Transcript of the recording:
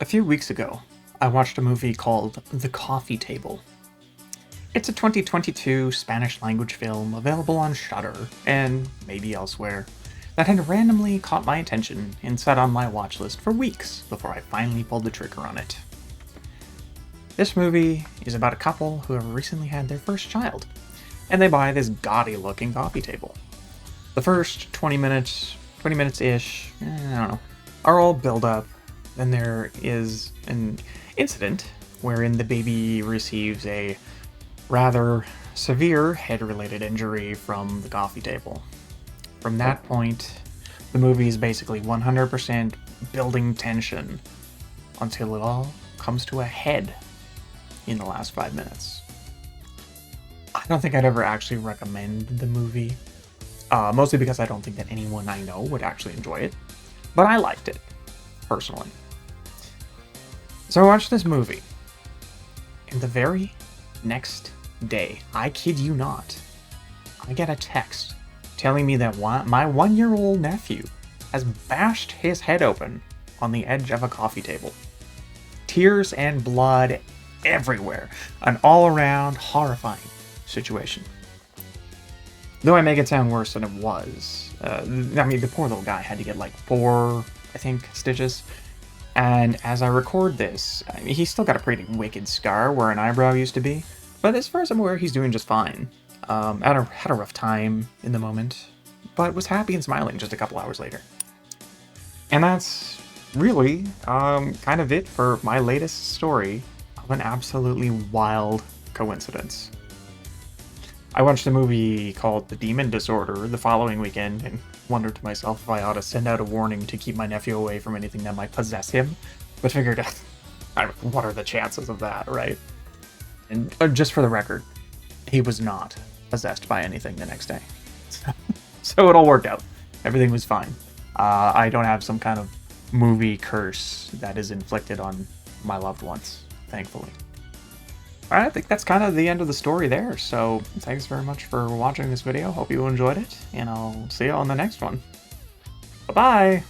A few weeks ago, I watched a movie called The Coffee Table. It's a 2022 Spanish language film available on Shudder, and maybe elsewhere, that had randomly caught my attention and sat on my watch list for weeks before I finally pulled the trigger on it. This movie is about a couple who have recently had their first child, and they buy this gaudy-looking coffee table. The first 20 minutes-ish, I don't know, are all build-up. Then there is an incident wherein the baby receives a rather severe head-related injury from the coffee table. From that point, the movie is basically 100% building tension until it all comes to a head in the last 5 minutes. I don't think I'd ever actually recommend the movie, mostly because I don't think that anyone I know would actually enjoy it, but I liked it, personally. So I watched this movie, and the very next day, I kid you not, I get a text telling me that my 1-year-old nephew has bashed his head open on the edge of a coffee table. Tears and blood everywhere. An all-around horrifying situation. Though I make it sound worse than it was. The poor little guy had to get like 4, I think, stitches. And as I record this, he's still got a pretty wicked scar where an eyebrow used to be. But as far as I'm aware, he's doing just fine. Had a rough time in the moment, but was happy and smiling just a couple hours later. And that's really kind of it for my latest story of an absolutely wild coincidence. I watched a movie called The Demon Disorder the following weekend and wondered to myself if I ought to send out a warning to keep my nephew away from anything that might possess him, but figured, what are the chances of that, right? And just for the record, he was not possessed by anything the next day. So it all worked out. Everything was fine. I don't have some kind of movie curse that is inflicted on my loved ones, thankfully. Alright, I think that's kind of the end of the story there, so thanks very much for watching this video. Hope you enjoyed it, and I'll see you on the next one. Bye-bye!